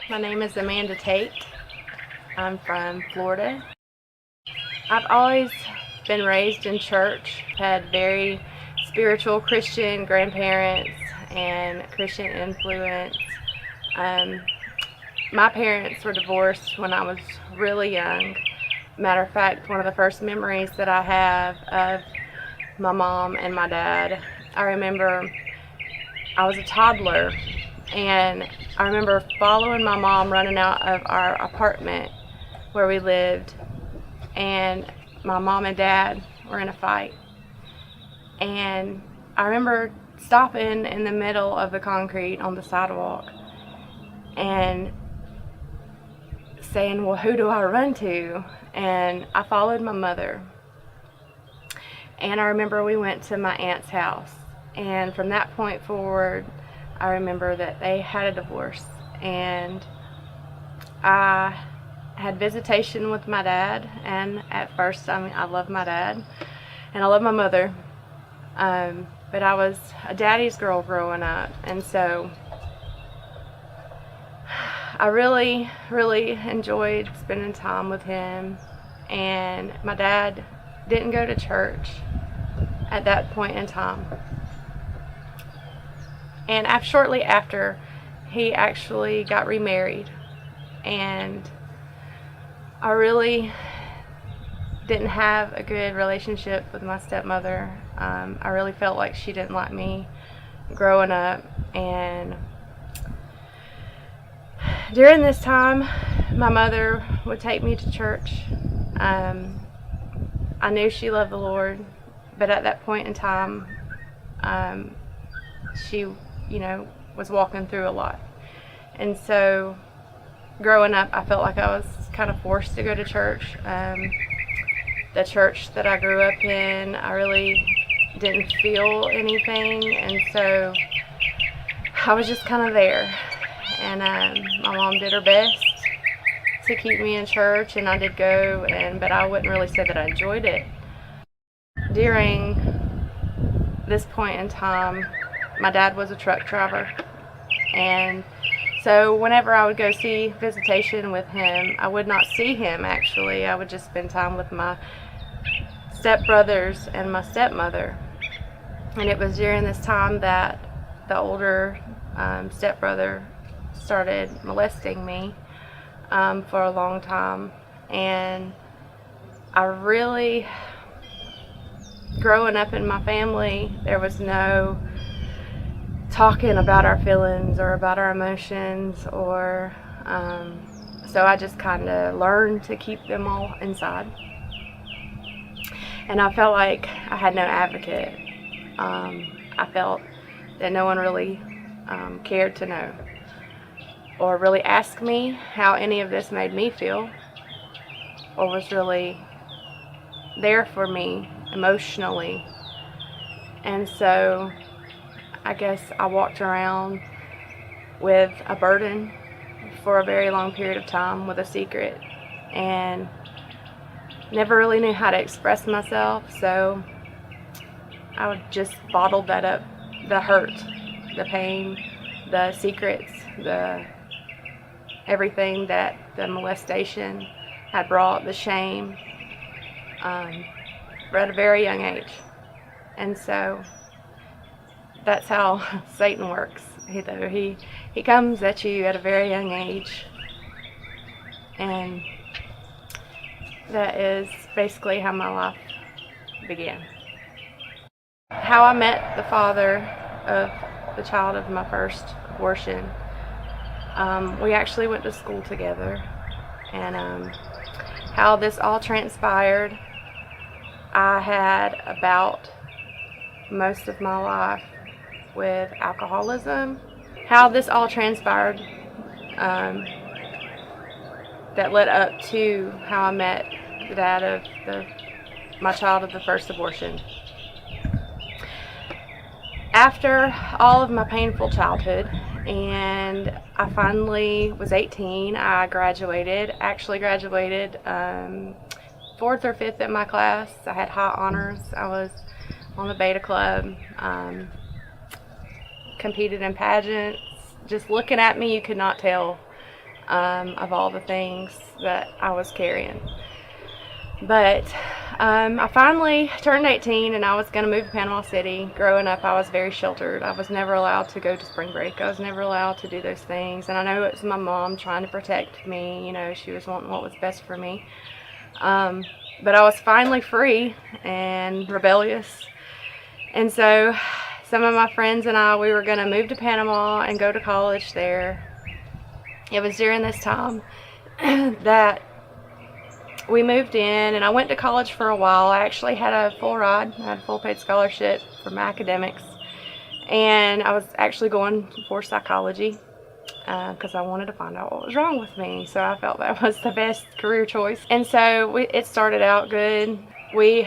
My name is Amanda Tate. I'm from Florida. I've always been raised in church, had very spiritual Christian grandparents and Christian influence. Um, my parents were divorced when I was really young. Matter of fact, one of the first memories that I have of my mom and my dad, I remember I was a toddler, and I remember following my mom running out of our apartment where we lived, and my mom and dad were in a fight. And I remember stopping in the middle of the concrete on the sidewalk and saying, well, who do I run to? And I followed my mother. And I remember we went to my aunt's house. And from that point forward, I remember that they had a divorce. And I had visitation with my dad. And at first, I love my dad. And I love my mother. But I was a daddy's girl growing up. And so I really, really enjoyed spending time with him. And my dad didn't go to church at that point in time. And shortly after, he actually got remarried. And I really didn't have a good relationship with my stepmother. I really felt like she didn't like me growing up. And during this time, my mother would take me to church. I knew she loved the Lord, but at that point in time, she, was walking through a lot. And so, growing up, I felt like I was kind of forced to go to church. The church that I grew up in, I really didn't feel anything, and so I was just kind of there. And my mom did her best to keep me in church, and I did go, but I wouldn't really say that I enjoyed it. During this point in time, my dad was a truck driver, and so whenever I would go see visitation with him, I would not see him actually. I would just spend time with my stepbrothers and my stepmother. And it was during this time that the older stepbrother started molesting me for a long time. And I really, growing up in my family, there was no talking about our feelings or about our emotions, or so I just kind of learned to keep them all inside. And I felt like I had no advocate. I felt that no one really cared to know or really asked me how any of this made me feel, or was really there for me emotionally. And so I guess I walked around with a burden for a very long period of time, with a secret, and never really knew how to express myself. So I would just bottle that up, the hurt, the pain, the secrets, everything that the molestation had brought, the shame, at a very young age. And so that's how Satan works. He comes at you at a very young age, and that is basically how my life began. How I met the father of the child of my first abortion. We actually went to school together, and how this all transpired, I had a bout most of my life with alcoholism. How this all transpired, that led up to how I met the dad of my child of the first abortion. After all of my painful childhood, and I finally was 18, I graduated. Actually graduated 4th or 5th in my class. I had high honors. I was on the beta club, competed in pageants. Just looking at me, you could not tell of all the things that I was carrying. But I finally turned 18 and I was going to move to Panama City. Growing up, I was very sheltered. I was never allowed to go to spring break. I was never allowed to do those things. And I know it was my mom trying to protect me. You know, she was wanting what was best for me. But I was finally free and rebellious. And so some of my friends and I, we were going to move to Panama and go to college there. It was during this time that we moved in, and I went to college for a while. I actually had a full ride. I had a full paid scholarship for my academics. And I was actually going for psychology because I wanted to find out what was wrong with me. So I felt that was the best career choice. And so it started out good. We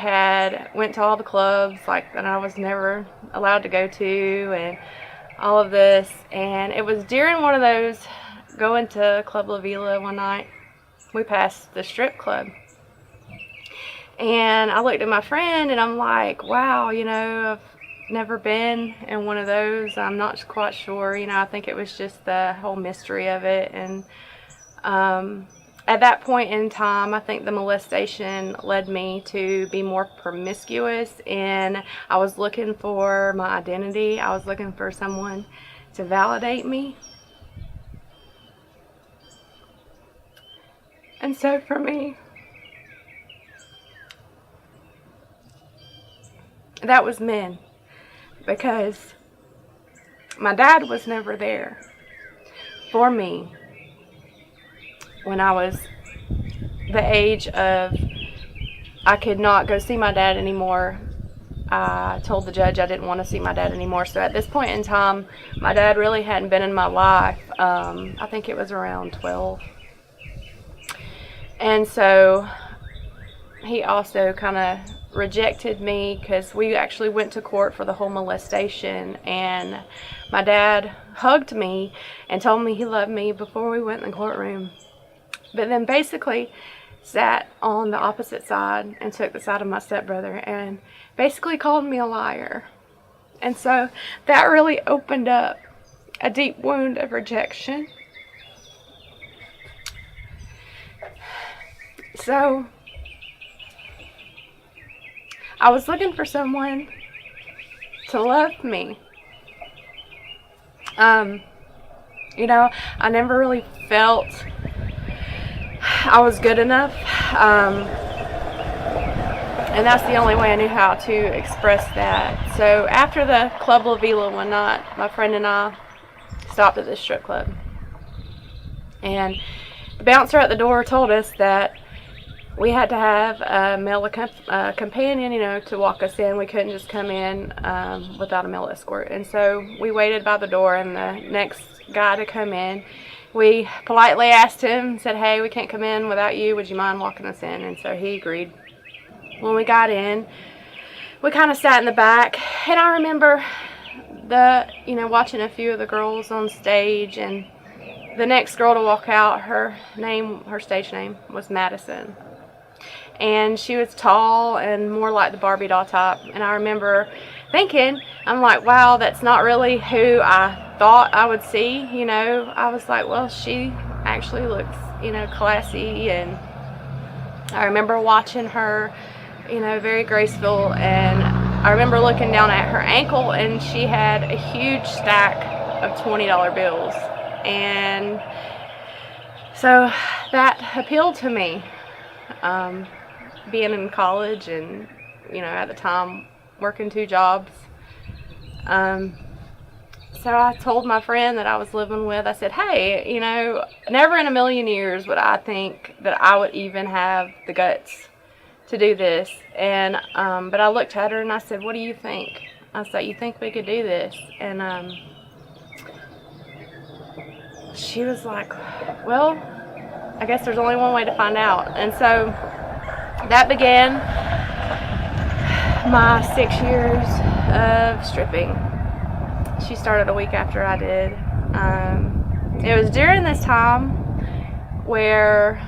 went to all the clubs that I was never allowed to go to and all of this. And it was during one of those, going to Club La Vila one night, we passed the strip club. And I looked at my friend and I'm like, wow, you know, I've never been in one of those. I'm not quite sure. You know, I think it was just the whole mystery of it. And at that point in time, I think the molestation led me to be more promiscuous, and I was looking for my identity. I was looking for someone to validate me. And so for me, that was men, because my dad was never there for me when I was the age of I could not go see my dad anymore. I told the judge I didn't want to see my dad anymore. So at this point in time, my dad really hadn't been in my life. I think it was around 12. And so he also kind of rejected me because we actually went to court for the whole molestation, and my dad hugged me and told me he loved me before we went in the courtroom, but then basically sat on the opposite side and took the side of my stepbrother and basically called me a liar. And so that really opened up a deep wound of rejection. So I was looking for someone to love me. You know, I never really felt I was good enough. And that's the only way I knew how to express that. So after the Club La Vila one night, my friend and I stopped at this strip club. And the bouncer at the door told us that we had to have a male companion, you know, to walk us in. We couldn't just come in without a male escort. And so we waited by the door, and the next guy to come in, we politely asked him, said, hey, we can't come in without you. Would you mind walking us in? And so he agreed. When we got in, we kind of sat in the back. And I remember watching a few of the girls on stage, and the next girl to walk out, her stage name was Madison. And she was tall and more like the Barbie doll type. And I remember thinking, I'm like, wow, that's not really who I thought I would see. You know, I was like, well, she actually looks, you know, classy. And I remember watching her, you know, very graceful. And I remember looking down at her ankle, and she had a huge stack of $20 bills. And so that appealed to me. Being in college and, you know, at the time working 2 jobs. So I told my friend that I was living with, I said, hey, you know, never in a million years would I think that I would even have the guts to do this. And but I looked at her and I said, what do you think? I said, you think we could do this? And she was like, well, I guess there's only one way to find out. And so that began my 6 years of stripping. She started a week after I did. It was during this time where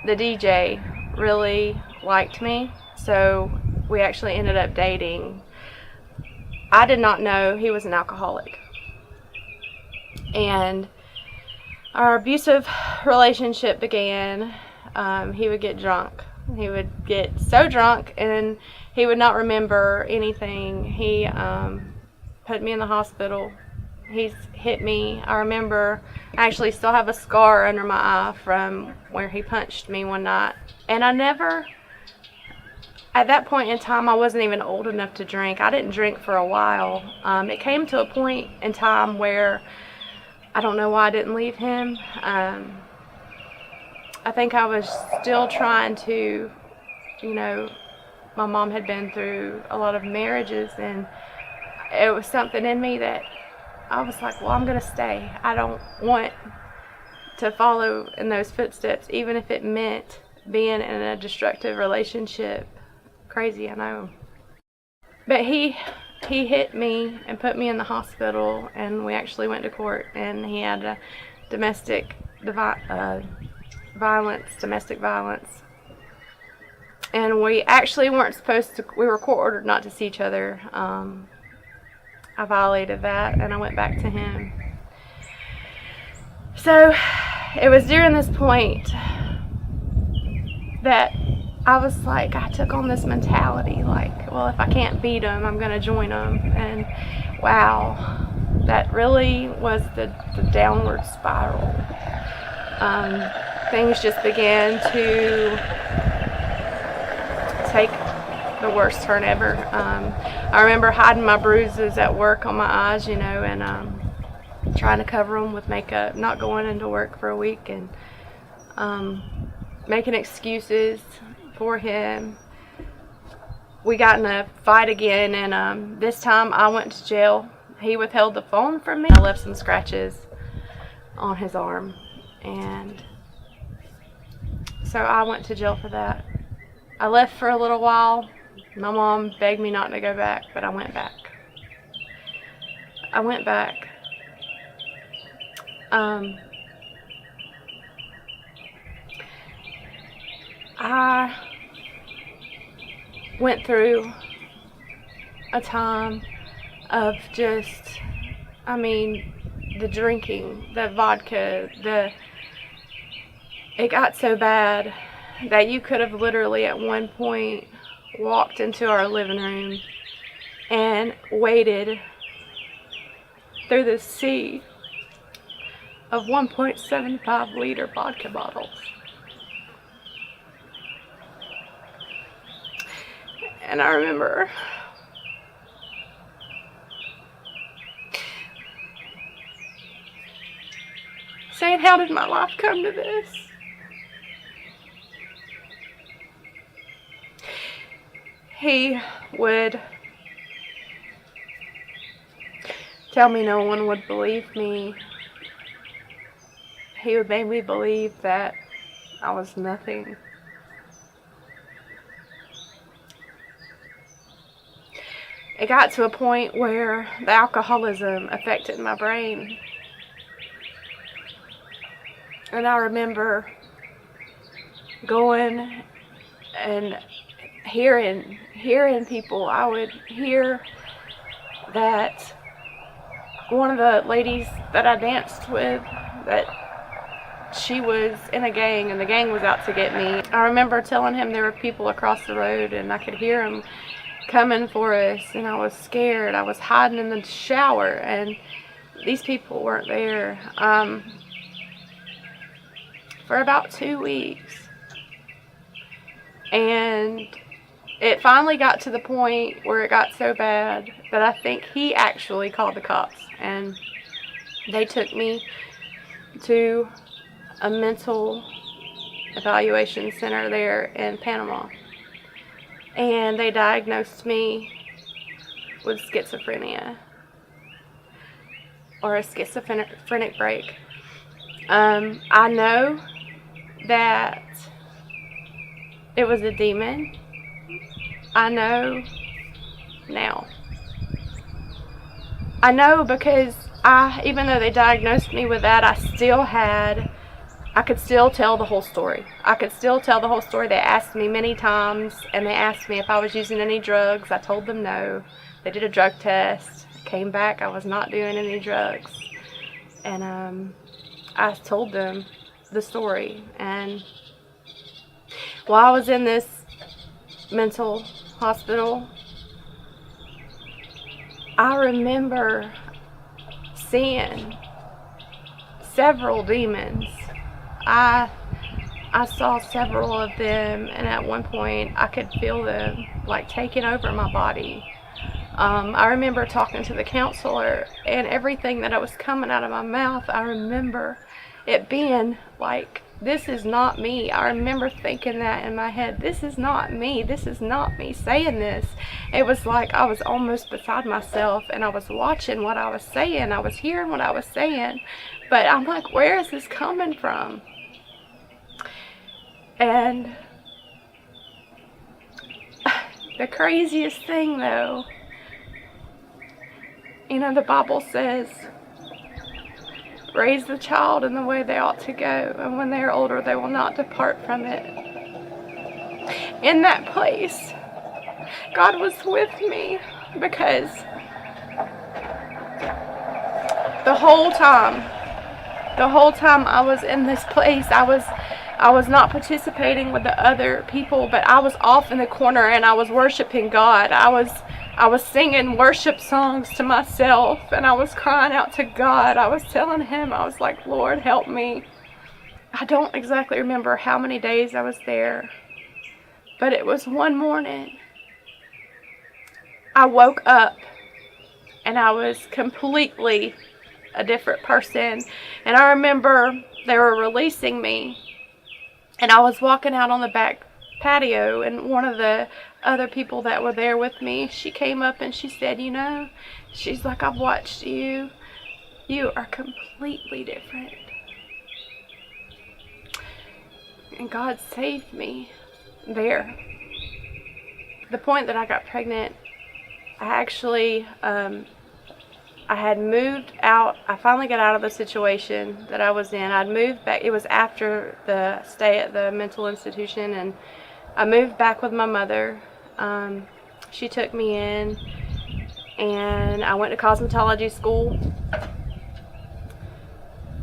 the DJ really liked me, so we actually ended up dating. I did not know he was an alcoholic. And our abusive relationship began. He would get drunk. He would get so drunk and he would not remember anything. He put me in the hospital. He's hit me. I remember I actually still have a scar under my eye from where he punched me one night. And I never, at that point in time, I wasn't even old enough to drink. I didn't drink for a while. It came to a point in time where I don't know why I didn't leave him. I think I was still trying to, my mom had been through a lot of marriages, and it was something in me that I was like, well, I'm going to stay. I don't want to follow in those footsteps, even if it meant being in a destructive relationship. Crazy, I know. But he hit me and put me in the hospital, and we actually went to court, and he had a domestic violence. And we actually weren't supposed to, we were court ordered not to see each other. I violated that, and I went back to him. So it was during this point that I was like, I took on this mentality, like, well, if I can't beat him, I'm going to join him. And wow, that really was the downward spiral. Things just began to take the worst turn ever. I remember hiding my bruises at work on my eyes, and trying to cover them with makeup, not going into work for a week, and making excuses for him. We got in a fight again, and this time I went to jail. He withheld the phone from me. I left some scratches on his arm, and so I went to jail for that. I left for a little while. My mom begged me not to go back, but I went back. I went through a time of just, the drinking, the vodka, it got so bad that you could have literally at one point walked into our living room and waded through the sea of 1.75 liter vodka bottles. And I remember saying, how did my life come to this? He would tell me no one would believe me. He would make me believe that I was nothing. It got to a point where the alcoholism affected my brain. And I remember going and hearing people. I would hear that one of the ladies that I danced with, that she was in a gang and the gang was out to get me. I remember telling him there were people across the road and I could hear them coming for us, and I was scared. I was hiding in the shower and these people weren't there. For about 2 weeks. And it finally got to the point where it got so bad that I think he actually called the cops, and they took me to a mental evaluation center there in Panama, and they diagnosed me with schizophrenia, or a schizophrenic break. I know that it was a demon. I know now. I know because even though they diagnosed me with that, I could still tell the whole story. They asked me many times, and they asked me if I was using any drugs. I told them no. They did a drug test. Came back, I was not doing any drugs. And I told them the story. And while I was in this mental hospital, I remember seeing several demons. I saw several of them, and at one point I could feel them like taking over my body. I remember talking to the counselor, and everything that was coming out of my mouth, I remember it being like, this is not me. I remember thinking that in my head, this is not me. This is not me saying this. It was like I was almost beside myself, and I was watching what I was saying. I was hearing what I was saying, but I'm like, where is this coming from? And the craziest thing though, you know, the Bible says, raise the child in the way they ought to go, and when they are older they will not depart from it. In that place, God was with me, because the whole time I was in this place, I was not participating with the other people, but I was off in the corner and I was worshiping God. I was singing worship songs to myself, and I was crying out to God. I was telling him, I was like, Lord, help me. I don't exactly remember how many days I was there, but it was one morning. I woke up and I was completely a different person. And I remember they were releasing me, and I was walking out on the back patio, and one of the other people that were there with me, she came up and she said, you know, she's like, I've watched you. You are completely different. And God saved me there. The point that I got pregnant, I actually, I had moved out. I finally got out of the situation that I was in. I'd moved back. It was after the stay at the mental institution, and I moved back with my mother. She took me in, and I went to cosmetology school.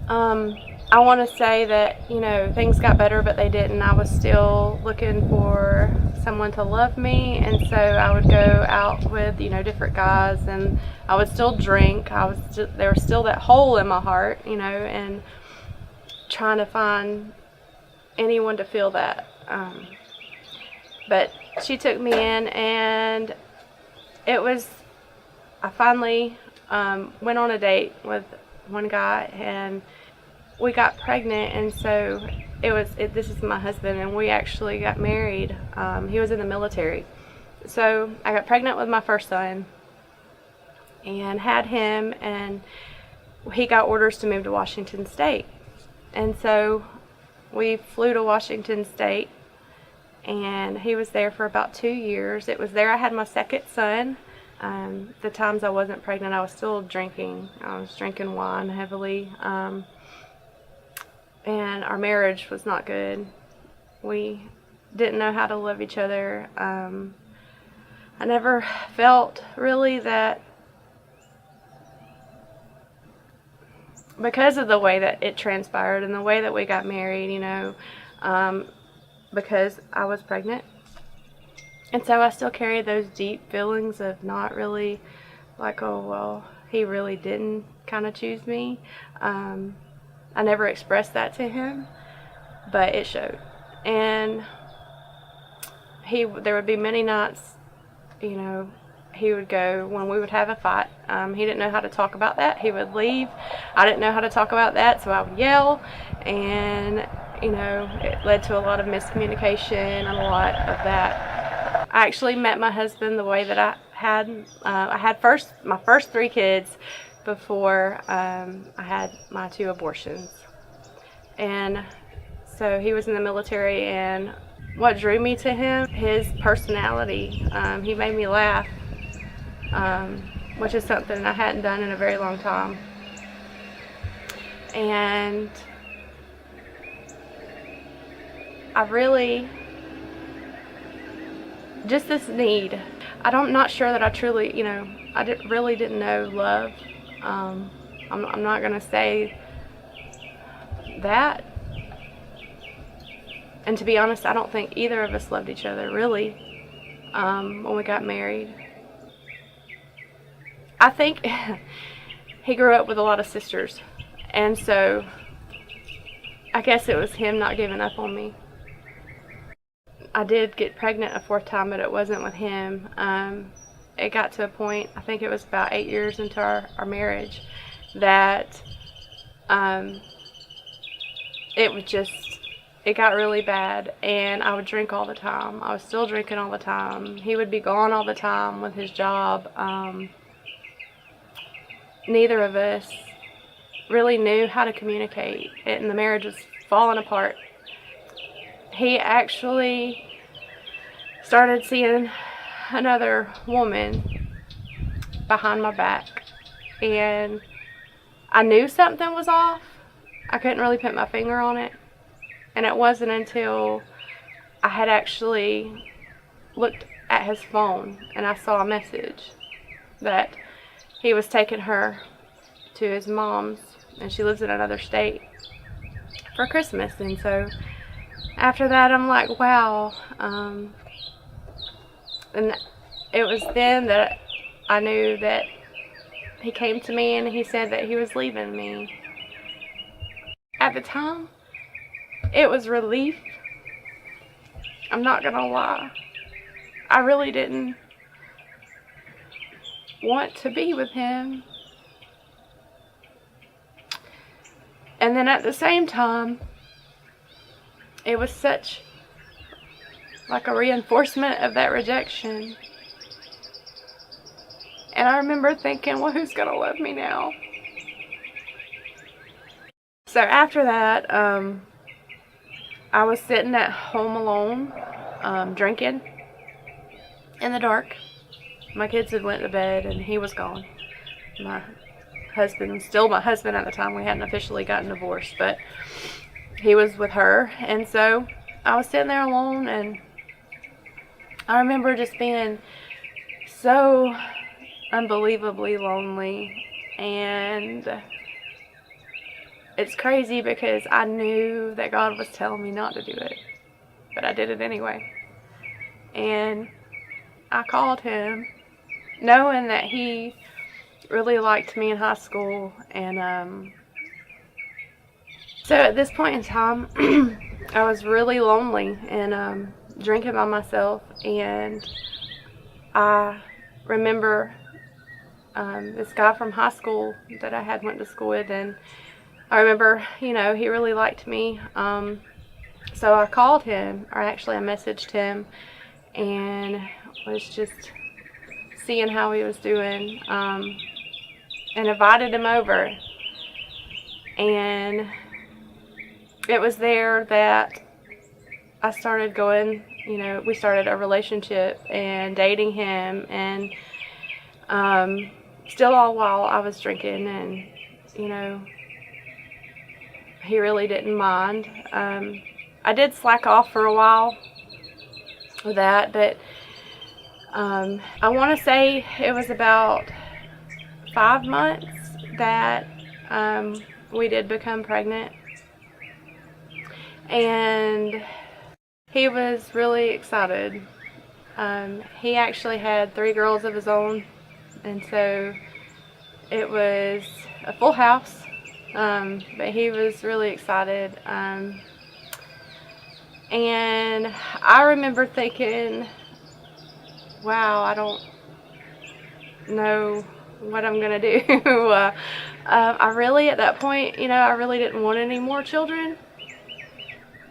I want to say that, you know, things got better, but they didn't. I was still looking for someone to love me, and so I would go out with, you know, different guys, and I would still drink. There was still that hole in my heart, you know, and trying to find anyone to fill that. But she took me in, and I finally went on a date with one guy, and we got pregnant, and so this is my husband, and we actually got married. He was in the military. So I got pregnant with my first son and had him, and he got orders to move to Washington State. And so we flew to Washington State, and he was there for about 2 years. It was there I had my second son. The times I wasn't pregnant, I was still drinking. I was drinking wine heavily. And our marriage was not good. We didn't know how to love each other. I never felt really that, because of the way that it transpired and the way that we got married, you know, because I was pregnant. And so I still carry those deep feelings of not really, like, oh, well, he really didn't kind of choose me. I never expressed that to him, but it showed. And there would be many nights, you know, he would go, when we would have a fight, he didn't know how to talk about that. He would leave. I didn't know how to talk about that, so I would yell, and, you know, it led to a lot of miscommunication and a lot of that. I actually met my husband the way that I had my first 3 kids before I had my 2 abortions. And so he was in the military, and what drew me to him, his personality. He made me laugh, which is something I hadn't done in a very long time. And I really, just this need. I'm not sure that I truly, you know, really didn't know love. I'm not going to say that, and to be honest, I don't think either of us loved each other really when we got married. I think he grew up with a lot of sisters, and so I guess it was him not giving up on me. I did get pregnant a fourth time, but it wasn't with him. It got to a point, I think it was about 8 years into our marriage, that it got really bad, and I would drink all the time. I was still drinking all the time. He would be gone all the time with his job. Neither of us really knew how to communicate, and the marriage was falling apart. He actually started seeing another woman behind my back, and I knew something was off. I couldn't really put my finger on it, and it wasn't until I had actually looked at his phone and I saw a message that he was taking her to his mom's, and she lives in another state, for Christmas. And so after that, I'm like, wow. And it was then that I knew that he came to me and he said that he was leaving me. At the time, it was relief. I'm not gonna lie. I really didn't want to be with him. And then at the same time, it was such like a reinforcement of that rejection. And I remember thinking, well, who's gonna love me now? So after that, I was sitting at home alone, drinking in the dark. My kids had went to bed and he was gone. My husband, still my husband at the time, we hadn't officially gotten divorced, but he was with her. And so I was sitting there alone, and I remember just being so unbelievably lonely. And it's crazy because I knew that God was telling me not to do it, but I did it anyway. And I called him knowing that he really liked me in high school. And so at this point in time, I was really lonely and drinking by myself. And I remember this guy from high school that I had went to school with, and I remember, he really liked me. So I called him, or actually I messaged him, and was just seeing how he was doing, and invited him over. And it was there that I started going, we started a relationship and dating him, and still all while I was drinking, and he really didn't mind. I did slack off for a while with that, but I want to say it was about 5 months that we did become pregnant. And he was really excited. He actually had 3 girls of his own, and so it was a full house. But he was really excited. And I remember thinking, wow, I don't know what I'm going to do. I really, at that point, I really didn't want any more children.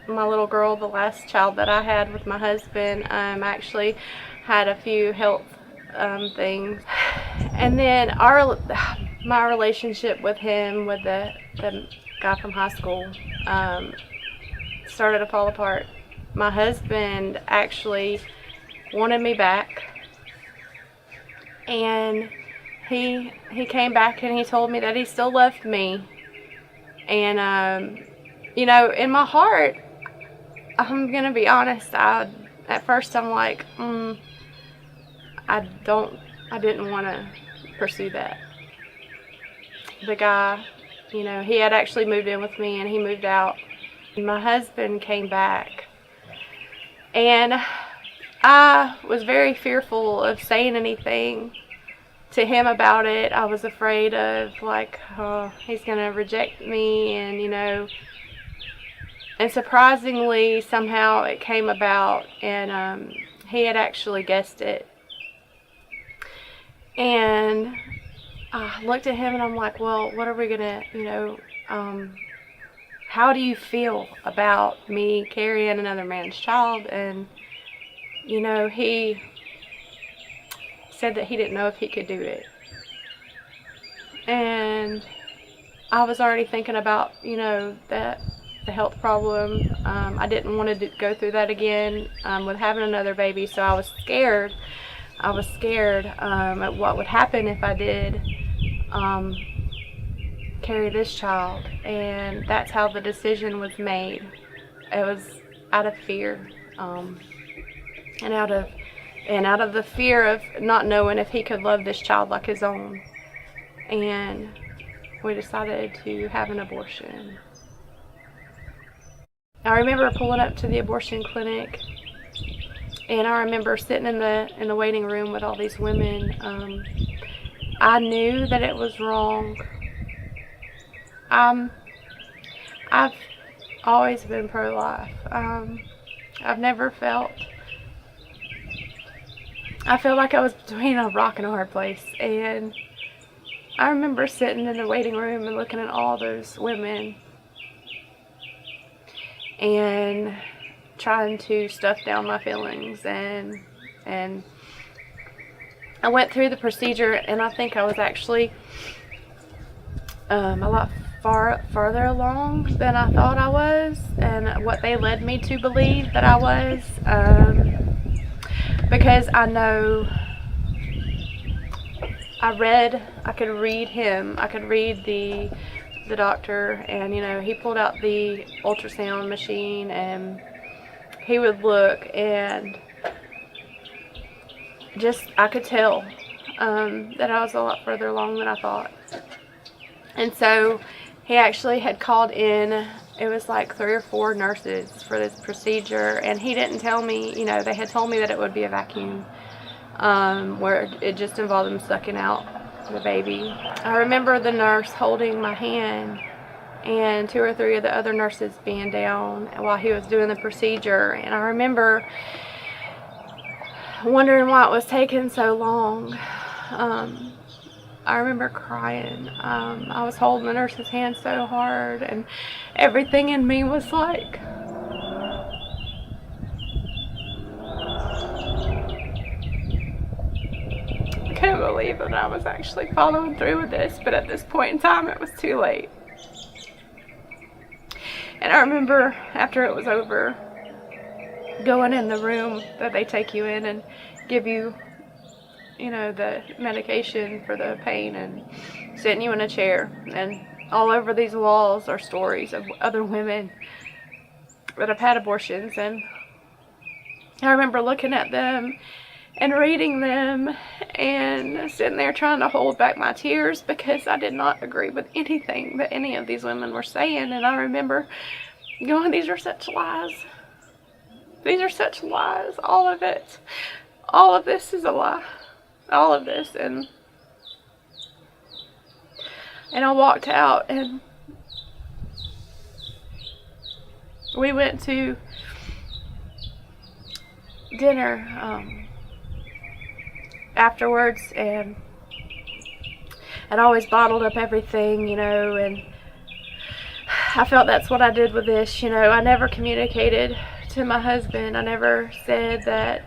My little girl, the last child that I had with my husband, actually had a few health things. And then my relationship with him, with the guy from high school, started to fall apart. My husband actually wanted me back, and he came back and he told me that he still loved me. And in my heart, I'm gonna be honest, at first I'm like, I didn't want to pursue that. The guy You know, he had actually moved in with me and he moved out. My husband came back, and I was very fearful of saying anything to him about it. I was afraid of, like, oh, he's going to reject me, and, you know, and surprisingly, somehow it came about, and he had actually guessed it. And I looked at him and I'm like, well, what are we going to, you know, how do you feel about me carrying another man's child? And, you know, he said that he didn't know if he could do it. And I was already thinking about, you know, the health problem. I didn't want to go through that again with having another baby, so I was scared. I was scared at what would happen if I did carry this child, and that's how the decision was made. It was out of fear, and out of the fear of not knowing if he could love this child like his own. And we decided to have an abortion. I remember pulling up to the abortion clinic, and I remember sitting in the waiting room with all these women. I knew that it was wrong. I've always been pro-life. I've never felt. I felt like I was between a rock and a hard place, and I remember sitting in the waiting room and looking at all those women and trying to stuff down my feelings, and I went through the procedure, and I think I was actually a lot farther along than I thought I was, and what they led me to believe that I was, because I know I could read him. I could read the doctor, and, you know, he pulled out the ultrasound machine and he would look, and just I could tell that I was a lot further along than I thought. And so he actually had called in, it was like 3 or 4 nurses for this procedure, and he didn't tell me, you know, they had told me that it would be a vacuum, where it just involved them sucking out the baby. I remember the nurse holding my hand and 2 or 3 of the other nurses being down while he was doing the procedure, and I remember wondering why it was taking so long. I remember crying. I was holding the nurse's hand so hard, and everything in me was like, I couldn't believe that I was actually following through with this, but at this point in time it was too late. And I remember after it was over, going in the room that they take you in and give you, you know, the medication for the pain, and sitting you in a chair, and all over these walls are stories of other women that have had abortions. And I remember looking at them and reading them and sitting there trying to hold back my tears, because I did not agree with anything that any of these women were saying. And I remember going, these are such lies. These are such lies. All of it. All of this is a lie. All of this. And I walked out, and we went to dinner afterwards, and I'd always bottled up everything, you know, and I felt that's what I did with this, you know. I never communicated to my husband. I never said that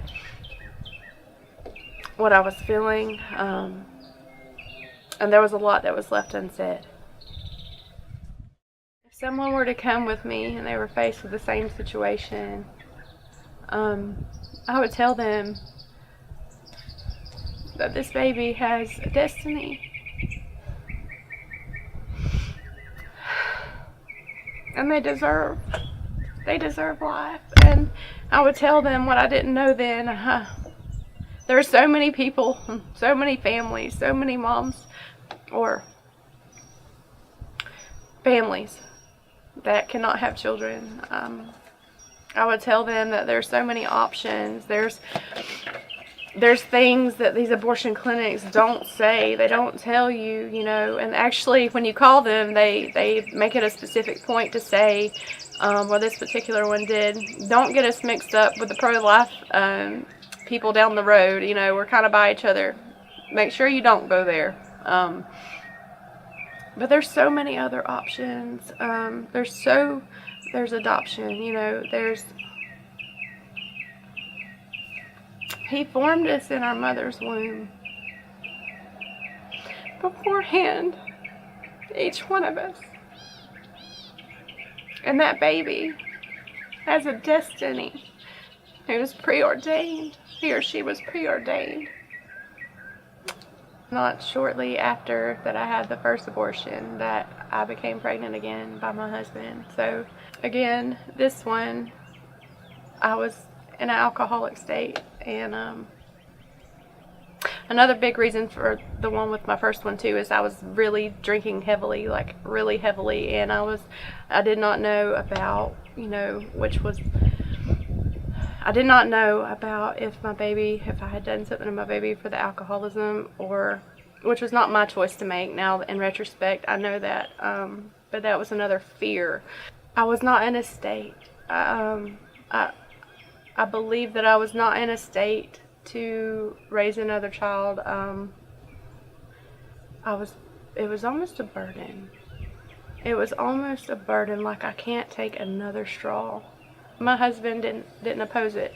what I was feeling, and there was a lot that was left unsaid. If someone were to come with me and they were faced with the same situation, I would tell them that this baby has a destiny, and they deserve life. And I would tell them what I didn't know then. There are so many people, so many families, so many moms or families that cannot have children. I would tell them that there's so many options. There's things that these abortion clinics don't say. They don't tell you, you know, and actually when you call them, they make it a specific point to say, well, this particular one did, don't get us mixed up with the pro-life people down the road. You know, we're kind of by each other. Make sure you don't go there. But there's so many other options. There's adoption, you know, He formed us in our mother's womb. Beforehand, each one of us. And that baby has a destiny. It was preordained. He or she was preordained. Not shortly after that I had the first abortion that I became pregnant again by my husband. So again, this one, I was in an alcoholic state. And another big reason for the one with my first one too is I was really drinking heavily, like really heavily. And I did not know about, you know, I did not know about if I had done something to my baby for the alcoholism, or, which was not my choice to make. Now, in retrospect, I know that, but that was another fear. I was not in a state. I believe that I was not in a state to raise another child. It was almost a burden. It was almost a burden, like I can't take another straw. My husband didn't oppose it.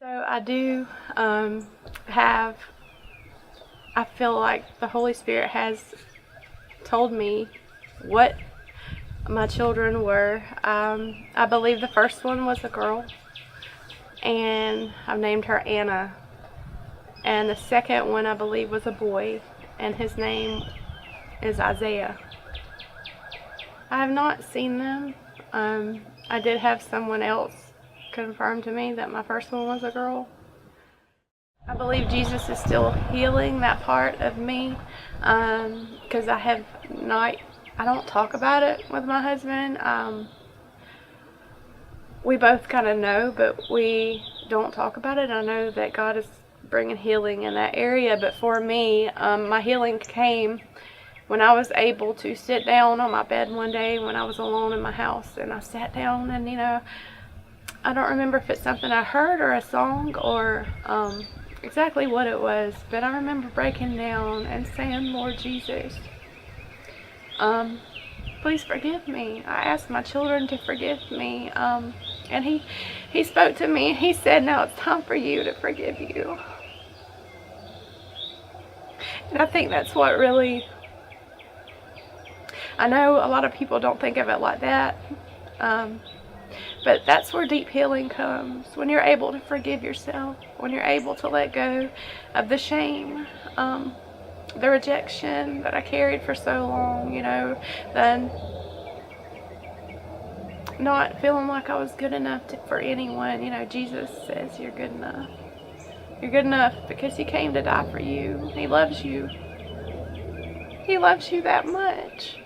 So I do I feel like the Holy Spirit has told me what my children were. I believe the first one was a girl, and I've named her Anna. And the second one, I believe, was a boy, and his name is Isaiah. I have not seen them. I did have someone else confirm to me that my first one was a girl. I believe Jesus is still healing that part of me, because I don't talk about it with my husband. We both kind of know, but we don't talk about it. I know that God is bringing healing in that area, but for me, my healing came when I was able to sit down on my bed one day when I was alone in my house, and I sat down, and, you know, I don't remember if it's something I heard or a song or exactly what it was, but I remember breaking down and saying, Lord Jesus, please forgive me. I asked my children to forgive me. And he spoke to me, and he said, now it's time for you to forgive you. And I think that's what really, I know a lot of people don't think of it like that. But that's where deep healing comes. When you're able to forgive yourself. When you're able to let go of the shame. The rejection that I carried for so long, you know, then not feeling like I was good enough for anyone. You know, Jesus says you're good enough. You're good enough because he came to die for you. He loves you. He loves you that much.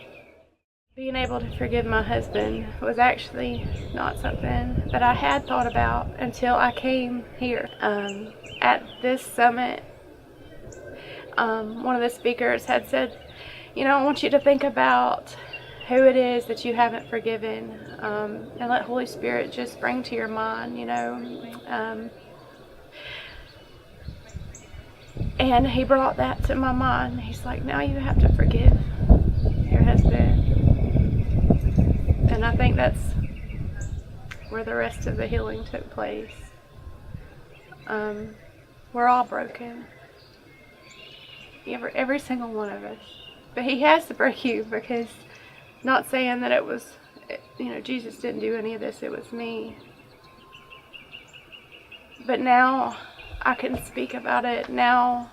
Being able to forgive my husband was actually not something that I had thought about until I came here. At this summit, one of the speakers had said, you know, I want you to think about who it is that you haven't forgiven, and let Holy Spirit just bring to your mind, you know. And he brought that to my mind. He's like, now you have to forgive your husband. And I think that's where the rest of the healing took place. We're all broken. Every single one of us. But he has to break you, because not saying that it was, you know, Jesus didn't do any of this, it was me. But now I can speak about it. Now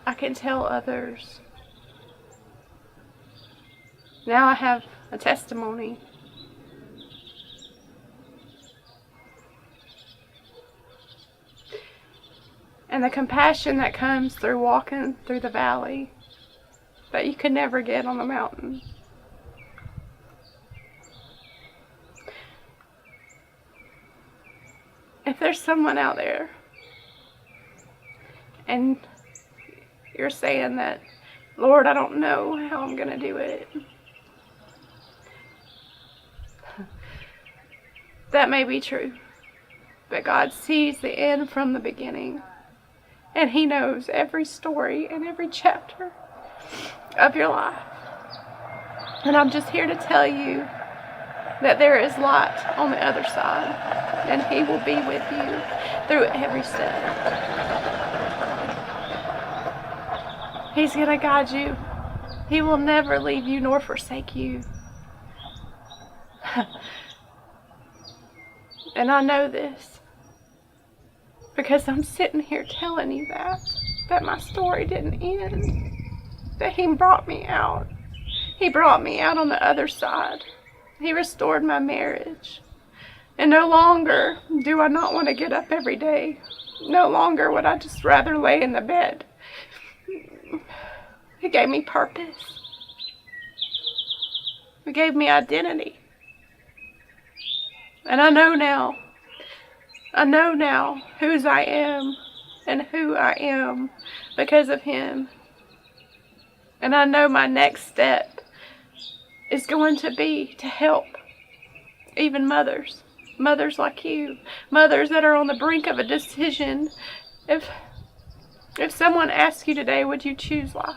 I can tell others. Now I have a testimony. and the compassion that comes through walking through the valley that you could never get on the mountain. If there's someone out there and you're saying that, Lord, I don't know how I'm going to do it, that may be true. But God sees the end from the beginning. And He knows every story and every chapter of your life. And I'm just here to tell you that there is light on the other side. And He will be with you through every step. He's going to guide you. He will never leave you nor forsake you. And I know this because I'm sitting here telling you that my story didn't end, that He brought me out. He brought me out on the other side. He restored my marriage. And no longer do I not want to get up every day. No longer would I just rather lay in the bed. He gave me purpose. He gave me identity. And I know now whose I am and who I am because of Him. And I know my next step is going to be to help even mothers like you, mothers that are on the brink of a decision. If someone asks you today, would you choose life?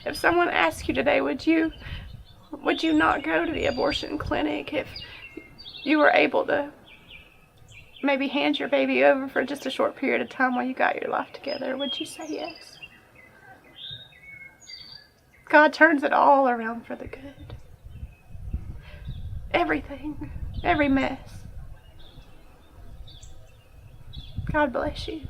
If someone asks you today, would you not go to the abortion clinic if you were able to maybe hand your baby over for just a short period of time while you got your life together? Would you say yes? God turns it all around for the good. Everything, every mess. God bless you.